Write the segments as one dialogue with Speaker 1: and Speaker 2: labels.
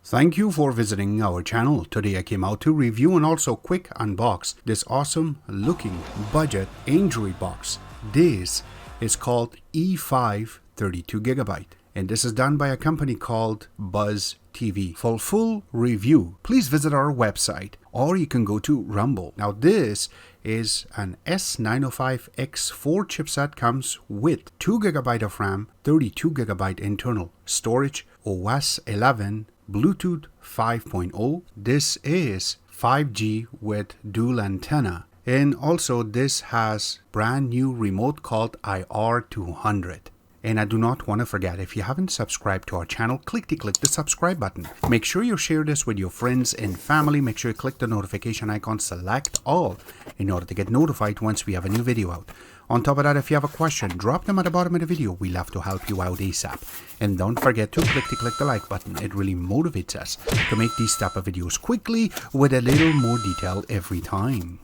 Speaker 1: Thank you for visiting our channel. Today I came out to review and also quick unbox this awesome looking budget Android box. This is called E5 32GB and this is done by a company called Buzztv. For full review, please visit our website or you can go to Rumble. Now this is an S905X4 chipset, comes with 2GB of RAM, 32GB internal storage, OS 11, Bluetooth 5.0. This is 5G with dual antenna, and also this has brand new remote called IR200. And I do not want to forget, if you haven't subscribed to our channel, click the subscribe button. Make sure you share this with your friends and family. Make sure you click the notification icon, select all in order to get notified once we have a new video out. On top of that, if you have a question, drop them at the bottom of the video. We love to help you out ASAP. And don't forget to click the like button. It really motivates us to make these type of videos quickly with a little more detail every time.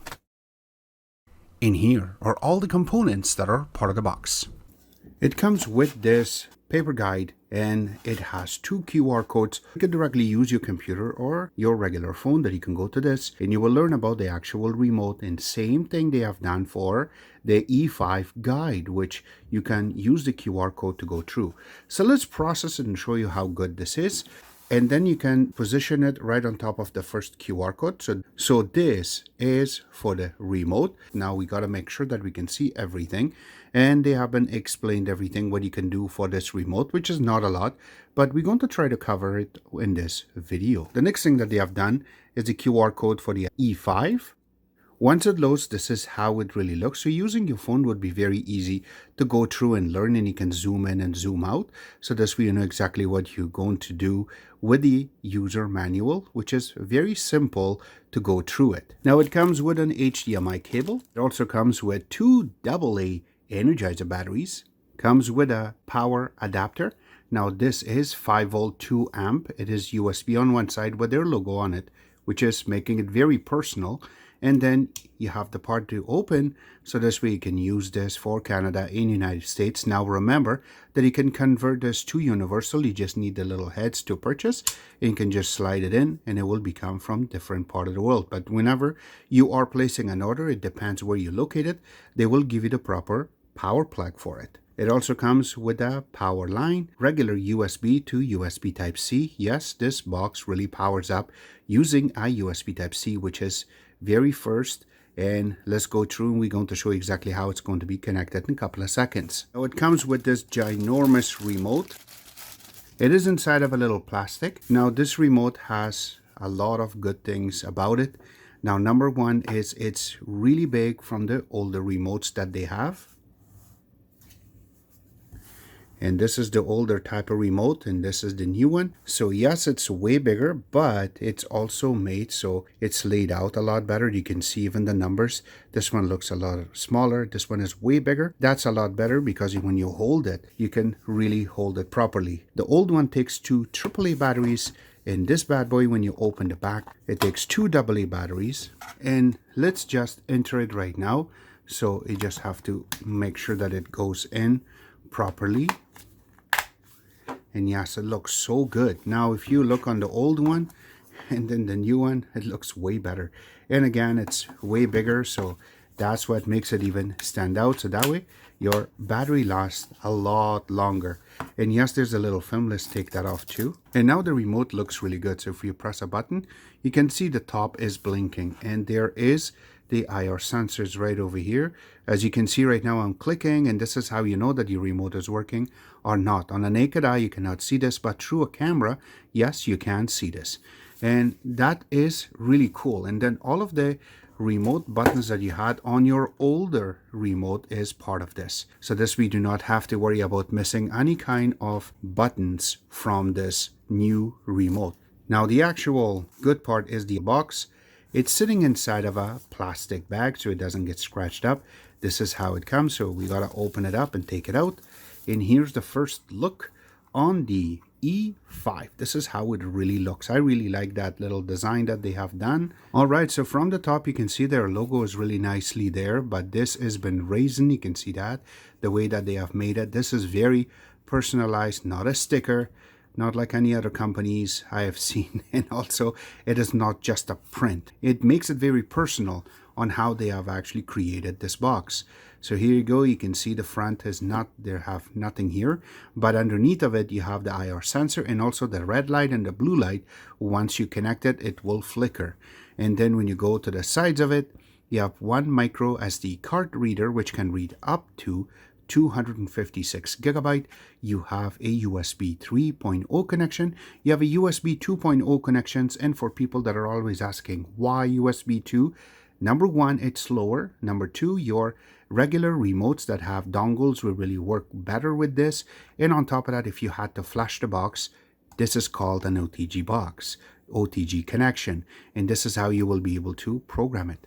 Speaker 1: In here are all the components that are part of the box. It comes with this paper guide and it has two QR codes. You can directly use your computer or your regular phone that you can go to this and you will learn about the actual remote, and same thing they have done for the E5 guide, which you can use the QR code to go through. So let's process it and show you how good this is. And then you can position it right on top of the first QR code. So this is for the remote. Now we got to make sure that we can see everything. And they haven't explained everything what you can do for this remote, which is not a lot, but we're going to try to cover it in this video. The next thing that they have done is the QR code for the E5. Once it loads, this is how it really looks. So using your phone would be very easy to go through and learn, and you can zoom in and zoom out. So this way you know exactly what you're going to do with the user manual, which is very simple to go through it. Now it comes with an HDMI cable. It also comes with two AA Energizer batteries. Comes with a power adapter. Now this is 5 volt 2 amp. It is USB on one side with their logo on it, which is making it very personal. And then you have the part to open, so this way you can use this for Canada and United States. Now remember that you can convert this to universal. You just need the little heads to purchase, and you can just slide it in and it will become from different part of the world. But whenever you are placing an order, it depends where you locate it, they will give you the proper power plug for it. It also comes with a power line, regular USB to USB Type-C. Yes, this box really powers up using a USB Type-C, which is very first, and let's go through and we're going to show you exactly how it's going to be connected in a couple of seconds. Now it comes with this ginormous remote. It is inside of a little plastic. Now this remote has a lot of good things about it. Now number one is it's really big from the older remotes that they have. And this is the older type of remote and this is the new one. So yes, it's way bigger, but it's also made so it's laid out a lot better. You can see even the numbers. This one looks a lot smaller. This one is way bigger. That's a lot better because when you hold it, you can really hold it properly. The old one takes two AAA batteries. In this bad boy, when you open the back, it takes two AA batteries. And let's just enter it right now. So you just have to make sure that it goes in properly. And yes, it looks so good. Now if you look on the old one and then the new one, it looks way better. And again, it's way bigger, so that's what makes it even stand out. So that way your battery lasts a lot longer. And yes, there's a little film. Let's take that off too. And now the remote looks really good. So if you press a button, you can see the top is blinking, and there is the IR sensors right over here. As you can see right now, I'm clicking, and this is how you know that your remote is working or not. On a naked eye, you cannot see this, but through a camera, yes, you can see this. And that is really cool. And then all of the remote buttons that you had on your older remote is part of this. So this we do not have to worry about missing any kind of buttons from this new remote. Now the actual good part is the box. It's sitting inside of a plastic bag so it doesn't get scratched up. This is how it comes. So we got to open it up and take it out. And here's the first look on the E5. This is how it really looks. I really like that little design that they have done. All right, so from the top you can see their logo is really nicely there, but this has been raised. You can see that the way that they have made it. This is very personalized, not a sticker. not like any other companies I have seen. And also, it is not just a print. It makes it very personal on how they have actually created this box. So here you go, you can see the front is not, there have nothing here, but underneath of it you have the IR sensor and also the red light and the blue light. Once you connect it, it will flicker. And then when you go to the sides of it, you have one micro SD card reader which can read up to 256 gigabyte. You have a USB 3.0 connection. You have a USB 2.0 connections. And for people that are always asking why USB 2, number one, it's slower. Number two, your regular remotes that have dongles will really work better with this. And on top of that, if you had to flash the box, this is called an OTG box, OTG connection. And this is how you will be able to program it.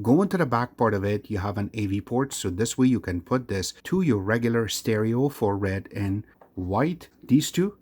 Speaker 1: Going to the back part of it, you have an AV port. So this way you can put this to your regular stereo for red and white, these two.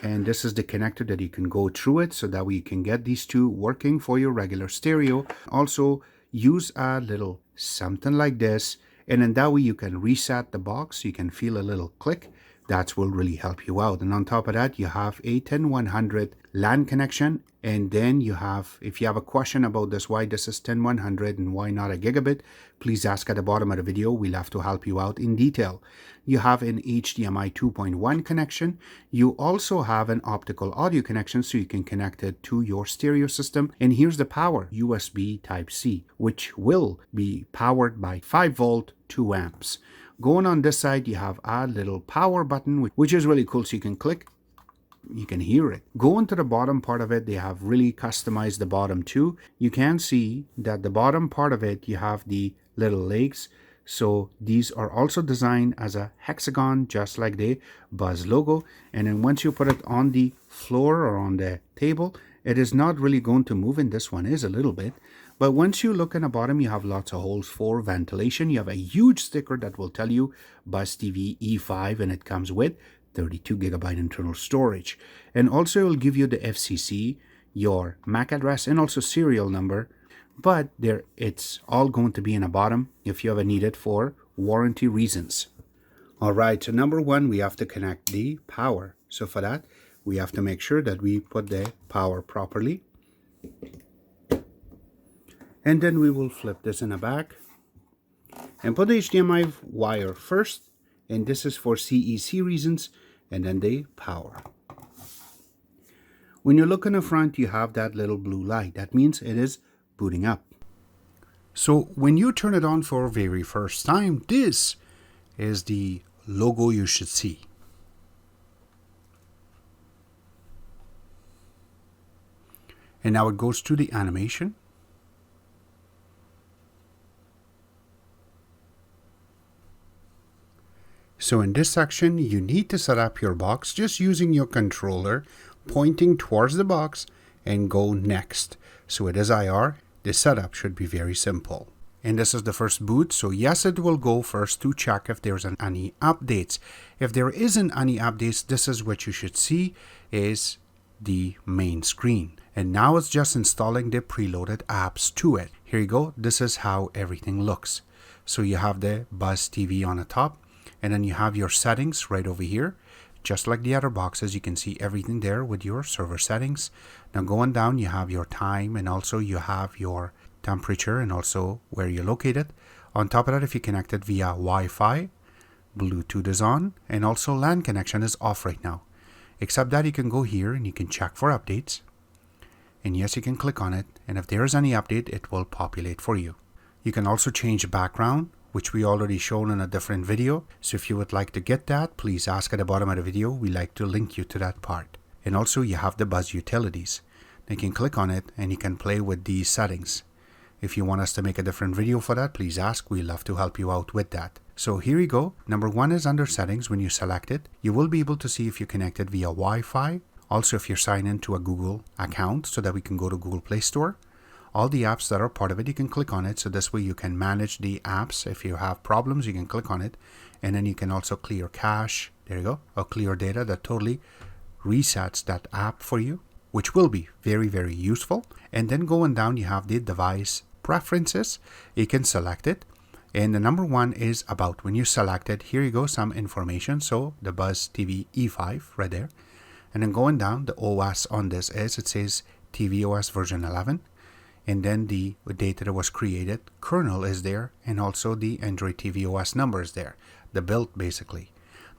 Speaker 1: And this is the connector that you can go through it so that way you can get these two working for your regular stereo. Also use a little something like this. And then that way you can reset the box. You can feel a little click. That will really help you out. And on top of that, you have a 10100 LAN connection. And then you have, if you have a question about this, why this is 10100 and why not a gigabit, please ask at the bottom of the video. We'll have to help you out in detail. You have an HDMI 2.1 connection. You also have an optical audio connection so you can connect it to your stereo system. And here's the power, USB Type-C, which will be powered by 5 volt, 2 amps. Going on this side, you have a little power button, which is really cool. So you can click, you can hear it. Going to the bottom part of it, they have really customized the bottom too. You can see that the bottom part of it, you have the little legs. So these are also designed as a hexagon, just like the Buzz logo. And then once you put it on the floor or on the table, it is not really going to move. And this one is a little bit. But once you look in the bottom, you have lots of holes for ventilation. You have a huge sticker that will tell you Buzztv E5, and it comes with 32 gigabyte internal storage. And also it will give you the FCC, your MAC address, and also serial number. But there, it's all going to be in the bottom if you ever need it for warranty reasons. All right, so number one, we have to connect the power. So for that, we have to make sure that we put the power properly. And then we will flip this in the back and put the HDMI wire first. And this is for CEC reasons, and then the power. When you look in the front, you have that little blue light. That means it is booting up. So when you turn it on for very first time, this is the logo you should see. And now it goes to the animation. So in this section, you need to set up your box just using your controller, pointing towards the box and go next. So it is IR. The setup should be very simple. And this is the first boot. So yes, it will go first to check if there's any updates. If there isn't any updates, this is what you should see is the main screen. And now it's just installing the preloaded apps to it. Here you go. This is how everything looks. So you have the Buzztv on the top. And then you have your settings right over here. Just like the other boxes, you can see everything there with your server settings. Now going down, you have your time and also you have your temperature and also where you're located. On top of that, if you connect it via Wi-Fi, Bluetooth is on and also LAN connection is off right now. Except that you can go here and you can check for updates. And yes, you can click on it. And if there is any update, it will populate for you. You can also change background, which we already shown in a different video. So if you would like to get that, please ask at the bottom of the video. We like to link you to that part. And also you have the Buzz utilities. You can click on it and you can play with these settings. If you want us to make a different video for that, please ask. We'd love to help you out with that. So here you go. Number one is under settings. When you select it, you will be able to see if you're connected via Wi-Fi. Also, if you're signed into a Google account so that we can go to Google Play Store. All the apps that are part of it, you can click on it. So this way you can manage the apps. If you have problems, you can click on it. And then you can also clear cache. There you go. Or clear data that totally resets that app for you, which will be very, very useful. And then going down, you have the device preferences. You can select it. And the number one is about. When you select it, here you go, some information. So the Buzztv E5 right there. And then going down, the OS on this is, it says tvOS version 11. And then the date that it was created, kernel is there, and also the Android tvOS number is there, the build basically.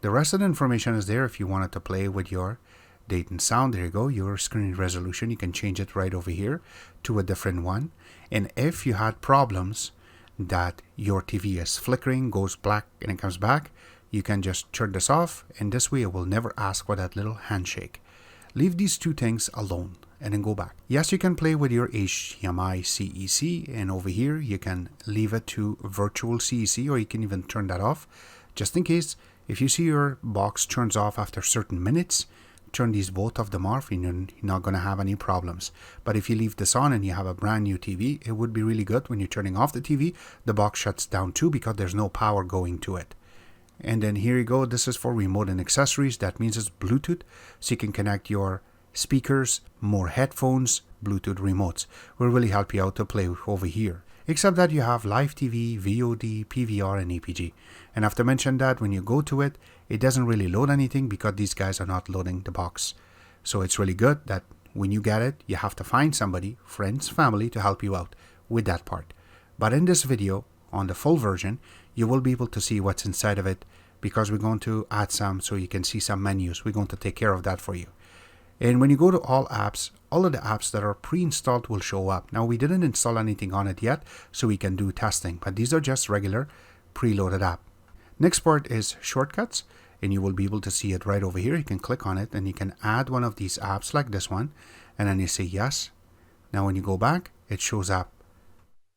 Speaker 1: The rest of the information is there if you wanted to play with your date and sound. There you go, your screen resolution. You can change it right over here to a different one. And if you had problems that your TV is flickering, goes black, and it comes back, you can just turn this off, and this way it will never ask for that little handshake. Leave these two things alone and then go back. Yes, you can play with your HDMI CEC, and over here you can leave it to virtual CEC, or you can even turn that off. Just in case, if you see your box turns off after certain minutes, turn these both of them off and you're not going to have any problems. But if you leave this on and you have a brand new TV, it would be really good when you're turning off the TV, the box shuts down too, because there's no power going to it. And then here you go, this is for remote and accessories. That means it's Bluetooth, so you can connect your speakers, more headphones, Bluetooth remotes. Will really help you out to play over here. Except that you have live TV, VOD, PVR, and APG. And I have to mention that when you go to it, it doesn't really load anything because these guys are not loading the box. So it's really good that when you get it, you have to find somebody, friends, family, to help you out with that part. But in this video, on the full version, you will be able to see what's inside of it, because we're going to add some so you can see some menus. We're going to take care of that for you. And when you go to all apps, all of the apps that are pre-installed will show up. Now, we didn't install anything on it yet, so we can do testing, but these are just regular preloaded app. Next part is shortcuts, and you will be able to see it right over here. You can click on it and you can add one of these apps like this one, and then you say yes. Now when you go back, it shows up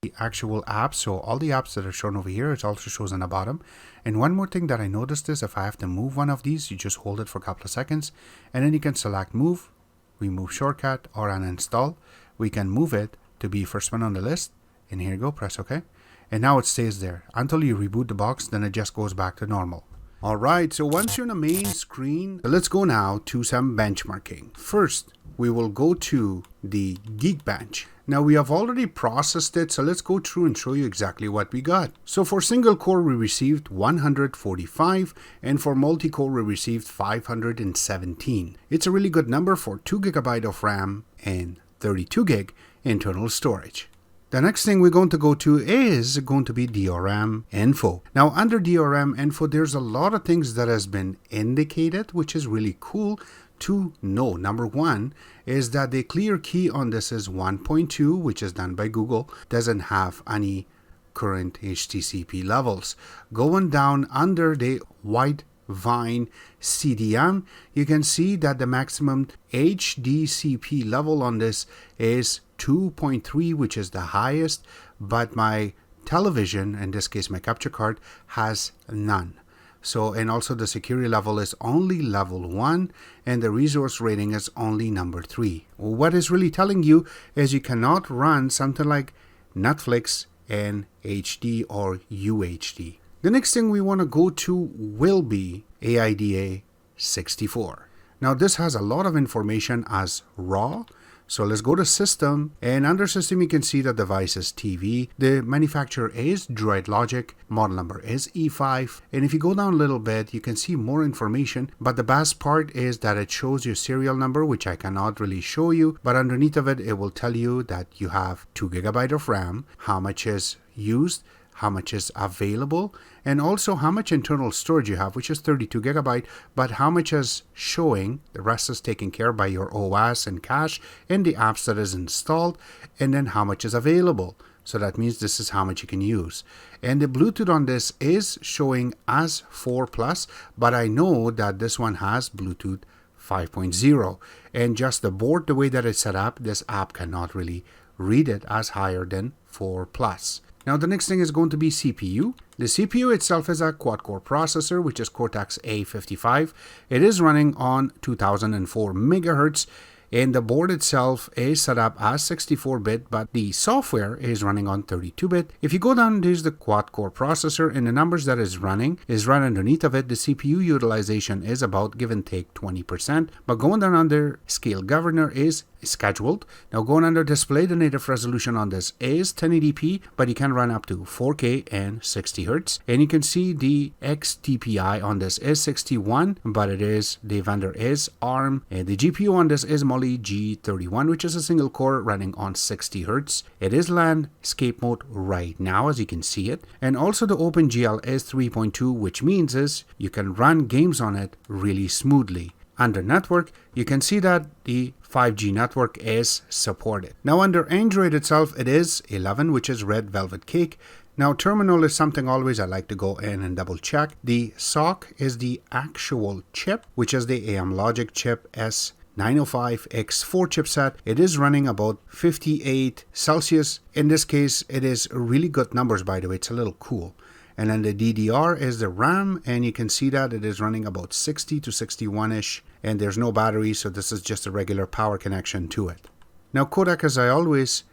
Speaker 1: the actual apps. So all the apps that are shown over here, it also shows on the bottom. And one more thing that I noticed is if I have to move one of these, you just hold it for a couple of seconds and then you can select move, remove shortcut, or uninstall. We can move it to be first one on the list, and here you go, press OK. And now it stays there until you reboot the box, then it just goes back to normal. Alright, so once you're on the main screen, let's go now to some benchmarking. First, we will go to the Geekbench. Now we have already processed it, so let's go through and show you exactly what we got. So for single core we received 145, and for multi-core we received 517. It's a really good number for 2 GB of RAM and 32 gig internal storage. The next thing we're going to go to is going to be DRM info. Now under DRM info, there's a lot of things that has been indicated, which is really cool to know. Number one is that the clear key on this is 1.2, which is done by Google, doesn't have any current HTTP levels. Going down under the white Vine CDM, you can see that the maximum HDCP level on this is 2.3, which is the highest, but my television, in this case my capture card, has none. So, and also the security level is only level 1, and the resource rating is only number 3. What is really telling you is you cannot run something like Netflix in HD or UHD. The next thing we want to go to will be AIDA 64. Now this has a lot of information as raw. So let's go to system, and under system you can see the device is TV. The manufacturer is Droid Logic, model number is E5, and if you go down a little bit you can see more information, but the best part is that it shows you serial number, which I cannot really show you, but underneath of it, it will tell you that you have 2 GB of RAM, how much is used, how much is available, and also how much internal storage you have, which is 32 GB, but how much is showing, the rest is taken care by your OS and cache and the apps that is installed, and then how much is available. So that means this is how much you can use. And the Bluetooth on this is showing as 4+, but I know that this one has Bluetooth 5.0, and just the board, the way that it's set up, this app cannot really read it as higher than 4+. Now the next thing is going to be CPU. The CPU itself is a quad-core processor, which is Cortex A55. It is running on 2004 megahertz, And the board itself is set up as 64-bit, but the software is running on 32-bit. If you go down, there's the quad-core processor, and the numbers that is running is right underneath of it. The CPU utilization is about, give and take, 20%. But going down under scale governor is scheduled. Now going under display, the native resolution on this is 1080p, but you can run up to 4K and 60 Hz. And you can see the XTPI on this is 61, but the vendor is ARM. And the GPU on this is Mali G31, which is a single core running on 60 Hz. It is landscape mode right now, as you can see it. And also the OpenGL is 3.2, which means is you can run games on it really smoothly. Under network, you can see that the 5G network is supported. Now under Android itself, it is 11, which is Red Velvet Cake. Now terminal is something always I like to go in and double check. The SoC is the actual chip, which is the AM Logic chip S905X4 chipset. It is running about 58 Celsius. In this case, it is really good numbers, by the way. It's a little cool. And then the DDR is the RAM, and you can see that it is running about 60 to 61-ish, and there's no battery, so this is just a regular power connection to it. Now codec, as I always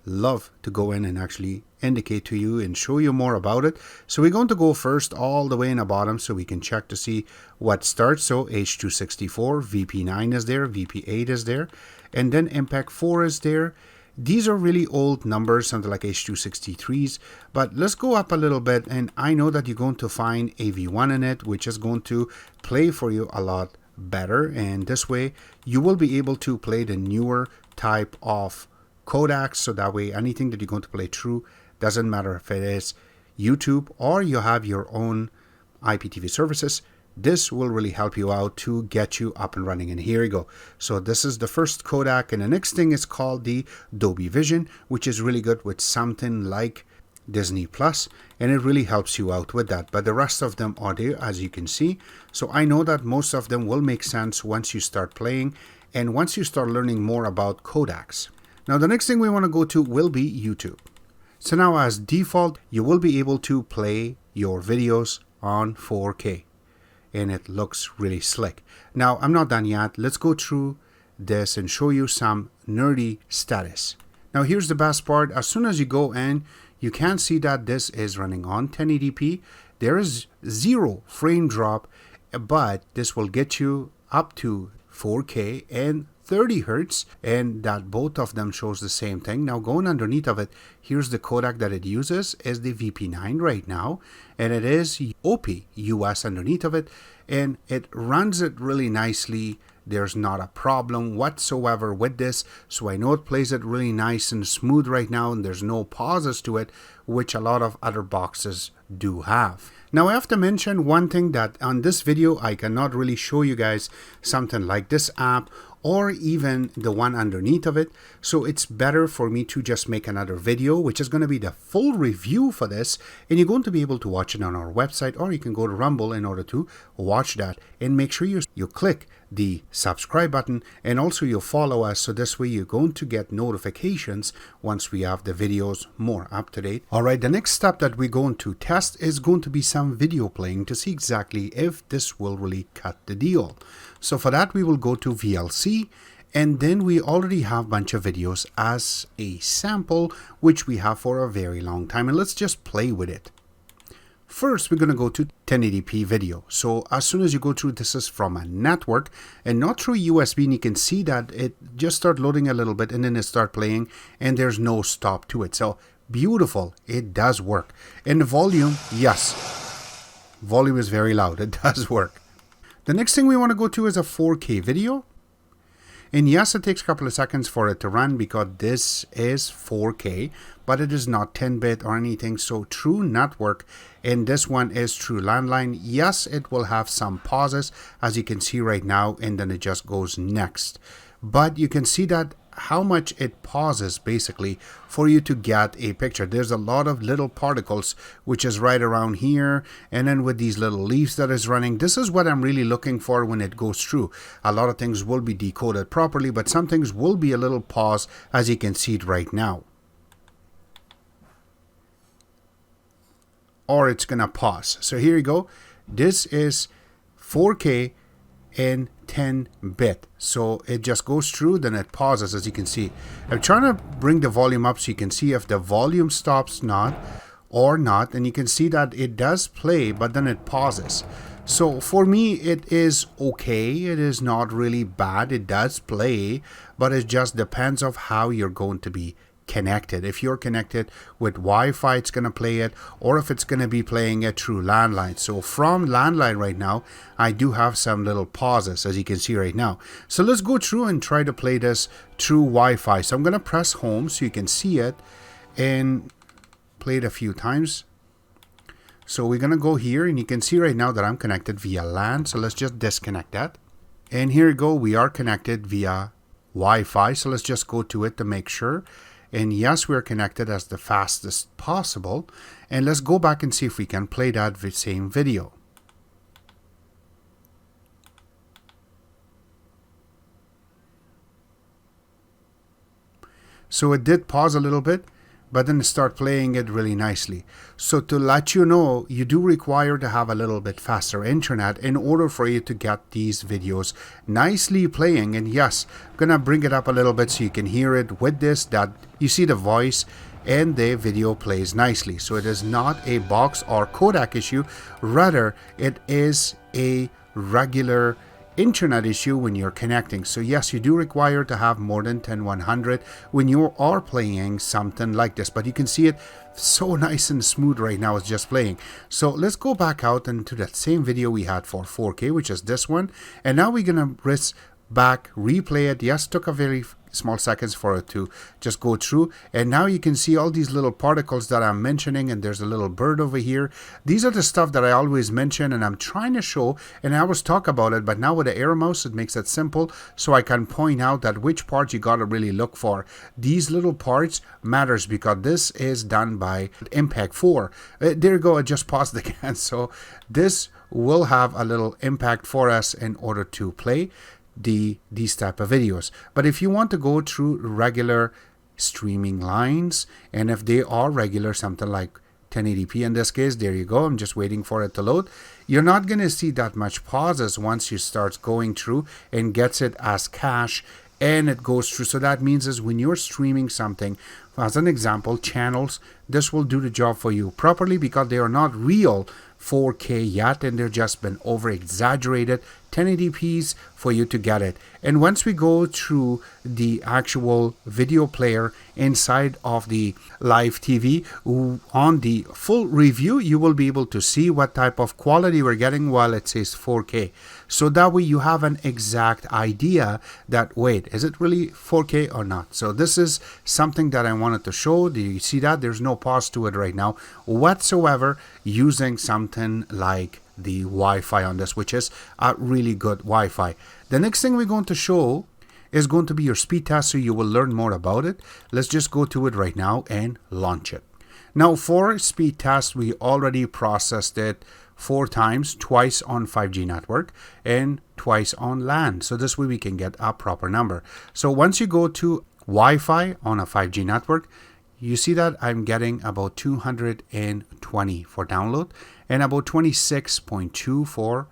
Speaker 1: love to go in and actually indicate to you and show you more about it. So we're going to go first all the way in the bottom so we can check to see what starts. So H264, VP9 is there, VP8 is there, and then MPEG-4 is there. These are really old numbers, something like H263s, but let's go up a little bit, and I know that you're going to find AV1 in it, which is going to play for you a lot better, and this way you will be able to play the newer type of codecs, so that way anything that you're going to play through, doesn't matter if it is YouTube or you have your own IPTV services, this will really help you out to get you up and running. And here you go. So this is the first codec, and the next thing is called the Dolby Vision, which is really good with something like Disney Plus, and it really helps you out with that. But the rest of them are there, as you can see. So I know that most of them will make sense once you start playing and once you start learning more about codecs. Now the next thing we want to go to will be YouTube. So now as default, you will be able to play your videos on 4K. And it looks really slick. Now, I'm not done yet. Let's go through this and show you some nerdy status. Now, here's the best part. As soon as you go in, you can see that this is running on 1080p. There is 0 frame drop, but this will get you up to 4K and 30 Hertz, and that both of them shows the same thing. Now going underneath of it, here's the codec that it uses is the VP9 right now, and it is OP US underneath of it, and it runs it really nicely. There's not a problem whatsoever with this, so I know it plays it really nice and smooth right now, and there's no pauses to it, which a lot of other boxes do have. Now I have to mention one thing, that on this video I cannot really show you guys something like this app or even the one underneath of it, so it's better for me to just make another video, which is going to be the full review for this, and you're going to be able to watch it on our website, or you can go to Rumble in order to watch that. And make sure you click the subscribe button, and also you follow us, so this way you're going to get notifications once we have the videos more up to date. Alright, the next step that we're going to test is going to be some video playing to see exactly if this will really cut the deal. So for that we will go to VLC, and then we already have a bunch of videos as a sample, which we have for a very long time, and let's just play with it. First, we're going to go to 1080p video. So as soon as you go through, this is from a network and not through USB, and you can see that it just start loading a little bit and then it start playing, and there's no stop to it. So beautiful, it does work. And the volume, yes, volume is very loud, it does work. The next thing we want to go to is a 4K video. And yes, it takes a couple of seconds for it to run because this is 4K, but it is not 10-bit or anything. So true network, and this one is true landline. Yes, it will have some pauses, as you can see right now, and then it just goes next. But you can see that how much it pauses basically for you to get a picture. There's a lot of little particles which is right around here, and then with these little leaves that is running, this is what I'm really looking for when it goes through. A lot of things will be decoded properly, but some things will be a little pause, as you can see it right now. Or it's gonna pause. So here you go. This is 4K in 10-bit. So it just goes through, then it pauses, as you can see. I'm trying to bring the volume up so you can see if the volume stops or not, and you can see that it does play, but then it pauses. So for me, it is okay. It is not really bad. It does play, but it just depends of how you're going to be connected. If you're connected with Wi-Fi, it's going to play it, or if it's going to be playing it through landline. So from landline right now, I do have some little pauses, as you can see right now. So let's go through and try to play this through Wi-Fi. So I'm going to press home so you can see it and play it a few times. So we're going to go here, and you can see right now that I'm connected via LAN. So let's just disconnect that. And here we go. We are connected via Wi-Fi. So let's just go to it to make sure. And yes, we're connected as the fastest possible. And let's go back and see if we can play that same video. So it did pause a little bit, but then start playing it really nicely. So to let you know, you do require to have a little bit faster internet in order for you to get these videos nicely playing. And yes, I'm gonna bring it up a little bit so you can hear it with this, that you see the voice and the video plays nicely. So it is not a box or codec issue, rather it is a regular internet issue when you're connecting. So yes, you do require to have more than 10100 when you are playing something like this, but you can see it so nice and smooth right now. It's just playing. So let's go back out into that same video we had for 4K, which is this one, and now we're gonna press back, replay it. Yes, took a very small seconds for it to just go through, and now you can see all these little particles that I'm mentioning, and there's a little bird over here. These are the stuff that I always mention, and I'm trying to show, and I always talk about it, but now with the arrow mouse it makes it simple, so I can point out that which part you gotta really look for. These little parts matters because this is done by Impact 4. There you go, I just paused again. So this will have a little impact for us in order to play these type of videos. But if you want to go through regular streaming lines, and if they are regular, something like 1080p in this case, there you go, I'm just waiting for it to load, you're not going to see that much pauses once you start going through and gets it as cache and it goes through. So that means is when you're streaming something, as an example, channels, this will do the job for you properly because they are not real 4K yet, and they're just been over exaggerated 1080p's for you to get it. And once we go through the actual video player inside of the live TV, on the full review, you will be able to see what type of quality we're getting while it says 4K. So that way you have an exact idea that, wait, is it really 4K or not? So this is something that I wanted to show. Do you see that? There's no pause to it right now whatsoever, using something like the Wi-Fi on this, which is a really good Wi-Fi. The next thing we're going to show is going to be your speed test, so you will learn more about it. Let's just go to it right now and launch it. Now for speed test, we already processed it 4 times, twice on 5G network and twice on LAN. So this way we can get a proper number. So once you go to Wi-Fi on a 5G network, you see that I'm getting about 220 for download and about 26.2 for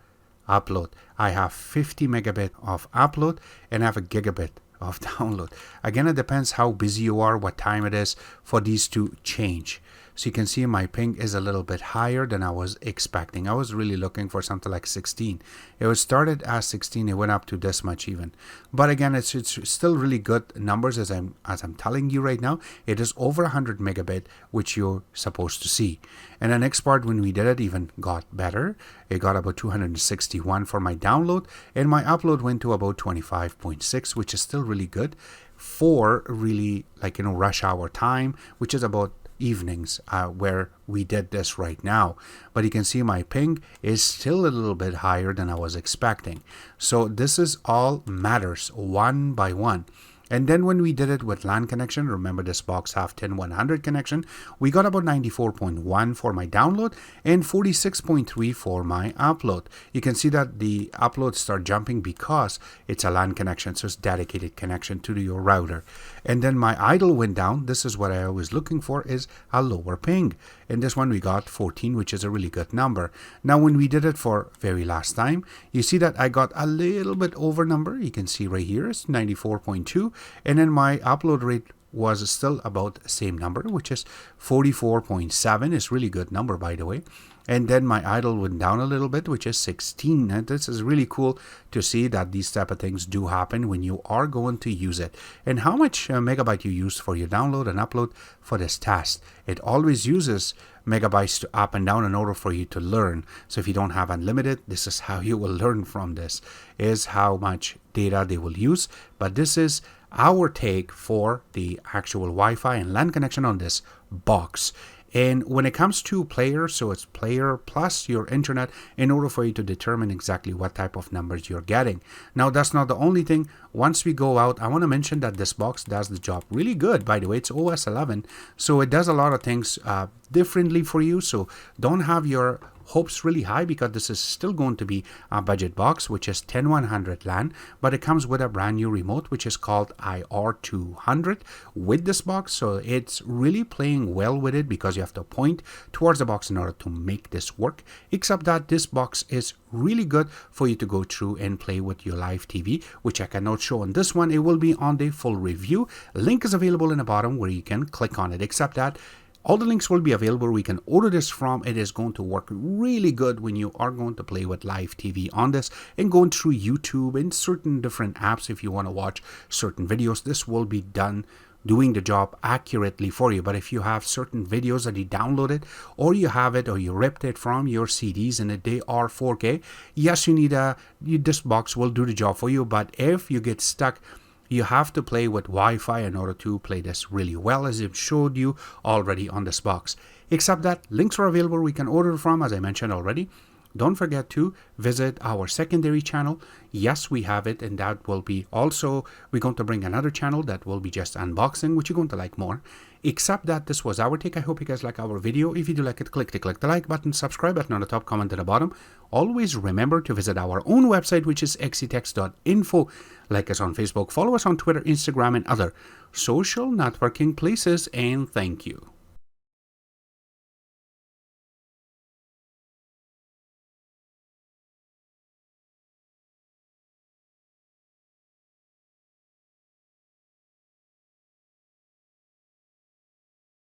Speaker 1: upload. I have 50 megabit of upload and I have a gigabit of download. Again, it depends how busy you are, what time it is for these to change. So you can see my ping is a little bit higher than I was expecting. I was really looking for something like 16. It was started as 16. It went up to this much even. But again, it's still really good numbers as I'm telling you right now. It is over 100 megabit, which you're supposed to see. And the next part, when we did it, even got better. It got about 261 for my download, and my upload went to about 25.6, which is still really good for really, like, rush hour time, which is about evenings where we did this right now. But you can see my ping is still a little bit higher than I was expecting. So this is all matters one by one. And then when we did it with LAN connection, remember this box have 10100 connection, we got about 94.1 for my download and 46.3 for my upload. You can see that the uploads start jumping because it's a LAN connection, so it's dedicated connection to your router. And then my idle went down. This is what I was looking for, is a lower ping. In this one we got 14, which is a really good number. Now when we did it for very last time, you see that I got a little bit over number. You can see right here it's 94.2, and then my upload rate was still about the same number, which is 44.7. It's really good number, by the way. And then my idle went down a little bit, which is 16. And this is really cool to see that these type of things do happen when you are going to use it. And how much megabyte you use for your download and upload for this test. It always uses megabytes to up and down in order for you to learn. So if you don't have unlimited, this is how you will learn from this, is how much data they will use. But this is our take for the actual Wi-Fi and LAN connection on this box. And when it comes to player, so it's player plus your internet in order for you to determine exactly what type of numbers you're getting. Now, that's not the only thing. Once we go out, I want to mention that this box does the job really good. By the way, it's OS 11, so it does a lot of things differently for you. So don't have your hopes really high, because this is still going to be a budget box, which is 10100 LAN, but it comes with a brand new remote, which is called IR200 with this box. So it's really playing well with it, because you have to point towards the box in order to make this work, except that this box is really good for you to go through and play with your live TV, which I cannot show on this one. It will be on the full review. Link is available in the bottom where you can click on it, except that all the links will be available. We can order this from. It is going to work really good when you are going to play with live TV on this and going through YouTube and certain different apps. If you want to watch certain videos, this will be doing the job accurately for you. But if you have certain videos that you downloaded, or you have it, or you ripped it from your CDs and they are 4K, yes, you need this box will do the job for you. But if you get stuck, you have to play with Wi-Fi in order to play this really well, as I've showed you already on this box. Except that links are available we can order from, as I mentioned already. Don't forget to visit our secondary channel. Yes, we have it, and that will be also, we're going to bring another channel that will be just unboxing, which you're going to like more. Except that this was our take. I hope you guys like our video. If you do like it, click the like button, subscribe button on the top, comment at the bottom. Always remember to visit our own website, which is xctex.info. Like us on Facebook, follow us on Twitter, Instagram, and other social networking places, and thank you.